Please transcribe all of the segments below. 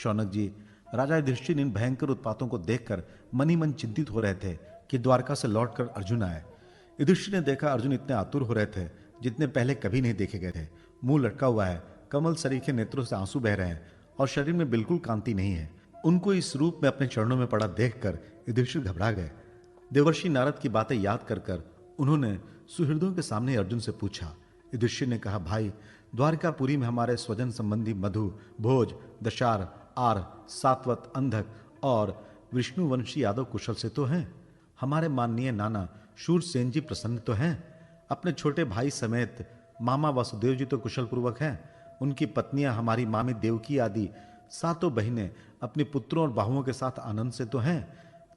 शौनक जी, राजा युधिष्ठिर इन भयंकर उत्पातों को देखकर मन ही मन चिंतित हो रहे थे कि द्वारका से लौटकर अर्जुन आए। युधिष्ठिर ने देखा अर्जुन इतने आतुर हो रहे थे जितने पहले कभी नहीं देखे गए थे। मुंह लटका हुआ है, कमल सरीखे नेत्रों से आंसू बह रहे हैं और शरीर में बिल्कुल कांति नहीं है। उनको इस रूप में अपने चरणों में पड़ा देखकर युधिष्ठिर घबरा गए। देवर्षि नारद की बातें याद कर कर उन्होंने सुहृदों के सामने अर्जुन से पूछा। युधिष्ठिर ने कहा, भाई, द्वारकापुरी में हमारे स्वजन संबंधी मधु, भोज, दशार, आर, सात्वत, अंधक और विष्णुवंशी यादव कुशल से तो हैं। हमारे माननीय नाना शूरसेन जी प्रसन्न तो हैं। अपने छोटे भाई समेत मामा वासुदेव जी तो कुशल पूर्वक हैं। उनकी पत्नियां हमारी मामी देवकी आदि सातों बहिनें अपने पुत्रों और बाहुओं के साथ आनंद से तो हैं।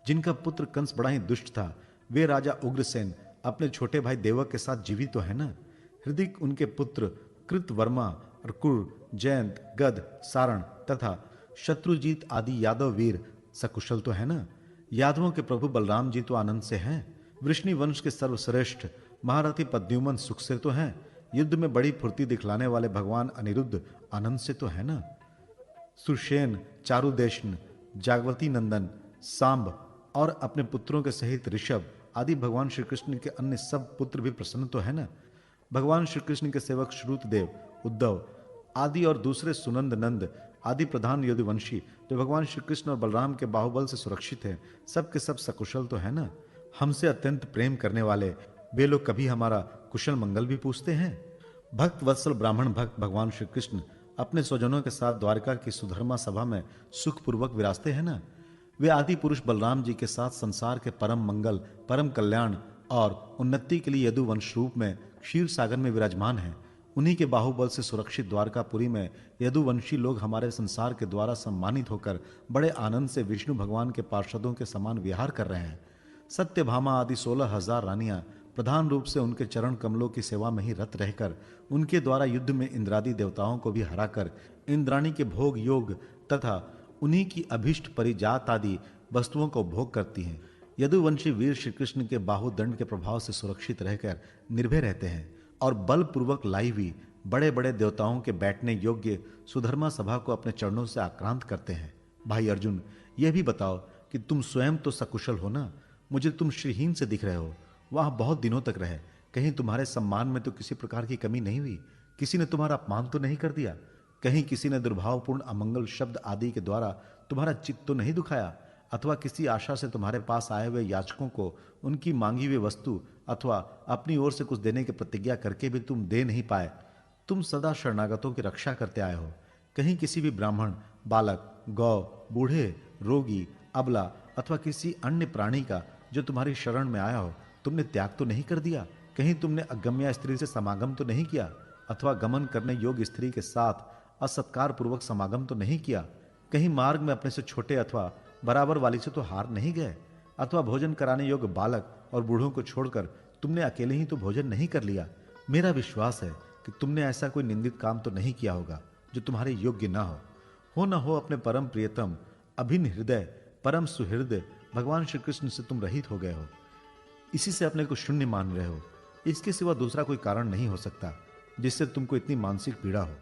जिनका पुत्र कंस बड़ा ही दुष्ट था, वे राजा उग्रसेन अपने छोटे भाई देवक के साथ जीवित तो है ना। हृदिक उनके पुत्र कृतवर्मा और कुर, जयंत, गद, सारण तथा शत्रुजीत आदि यादव वीर सकुशल तो है ना। यादवों के प्रभु बलराम जी तो आनंद से हैं। वृष्णि वंश के सर्वश्रेष्ठ महारथी पद्युमन सुख से तो हैं। युद्ध में बड़ी फुर्ती दिखलाने वाले भगवान अनिरुद्ध आनंद से तो है ना। सुषेण, चारुदेशन, जागवती नंदन, सांब और अपने पुत्रों के सहित ऋषभ आदि भगवान श्री कृष्ण के अन्य सब पुत्र भी प्रसन्न तो है ना। भगवान श्री कृष्ण के सेवक श्रुतदेव, उद्धव आदि और दूसरे सुनंद नंद आदि प्रधान यदुवंशी जो भगवान श्री कृष्ण और बलराम के बाहुबल से सुरक्षित हैं, सब के सब सकुशल तो है ना। हमसे अत्यंत प्रेम करने वाले वे लोग कभी हमारा कुशल मंगल भी पूछते हैं। भक्त वत्सल ब्राह्मण भक्त भगवान श्री कृष्ण अपने स्वजनों के साथ द्वारका की सुधर्मा सभा में सुखपूर्वक विराजते हैं ना। वे आदि पुरुष बलराम जी के साथ संसार के परम मंगल, परम कल्याण और उन्नति के लिए यदुवंश रूप में क्षीर सागर में विराजमान हैं। उन्हीं के बाहुबल से सुरक्षित द्वारकापुरी में यदुवंशी लोग हमारे संसार के द्वारा सम्मानित होकर बड़े आनंद से विष्णु भगवान के पार्षदों के समान विहार कर रहे हैं। सत्यभामा आदि 16,000 रानियां प्रधान रूप से उनके चरण कमलों की सेवा में ही रत रहकर उनके द्वारा युद्ध में इंद्रादि देवताओं को भी हराकर इंद्राणी के भोग योग तथा उन्हीं की अभिष्ट परिजात आदि वस्तुओं को भोग करती हैं। यदुवंशी वीर श्री कृष्ण के बाहुदंड के प्रभाव से सुरक्षित रहकर निर्भय रहते हैं और बलपूर्वक लाई हुई बड़े बड़े देवताओं के बैठने योग्य सुधर्मा सभा को अपने चरणों से आक्रांत करते हैं। भाई अर्जुन, यह भी बताओ कि तुम स्वयं तो सकुशल हो ना। मुझे तुम श्रीहीन से दिख रहे हो। वहां बहुत दिनों तक रहे, कहीं तुम्हारे सम्मान में तो किसी प्रकार की कमी नहीं हुई? किसी ने तुम्हारा अपमान तो नहीं कर दिया? कहीं किसी ने दुर्भावपूर्ण अमंगल शब्द आदि के द्वारा तुम्हारा चित्त तो नहीं दुखाया? अथवा किसी आशा से तुम्हारे पास आए हुए याचकों को उनकी मांगी हुई वस्तु अथवा अपनी ओर से कुछ देने की प्रतिज्ञा करके भी तुम दे नहीं पाए? तुम सदा शरणागतों की रक्षा करते आए हो। कहीं किसी भी ब्राह्मण, बालक, गौ, बूढ़े, रोगी, अबला अथवा किसी अन्य प्राणी का जो तुम्हारी शरण में आया हो तुमने त्याग तो नहीं कर दिया? कहीं तुमने अगम्या स्त्री से समागम तो नहीं किया? अथवा गमन करने योग्य स्त्री के साथ असत्कार पूर्वक समागम तो नहीं किया? कहीं मार्ग में अपने से छोटे अथवा बराबर वाली से तो हार नहीं गए? अथवा भोजन कराने योग्य बालक और बूढ़ों को छोड़कर तुमने अकेले ही तो भोजन नहीं कर लिया? मेरा विश्वास है कि तुमने ऐसा कोई निंदित काम तो नहीं किया होगा जो तुम्हारे योग्य ना हो न हो अपने परम प्रियतम, अभिन्न हृदय, परम सुहृदय भगवान श्री कृष्ण से तुम रहित हो गए हो। इसी से अपने को शून्य मान रहे हो। इसके सिवा दूसरा कोई कारण नहीं हो सकता जिससे तुमको इतनी मानसिक पीड़ा हो।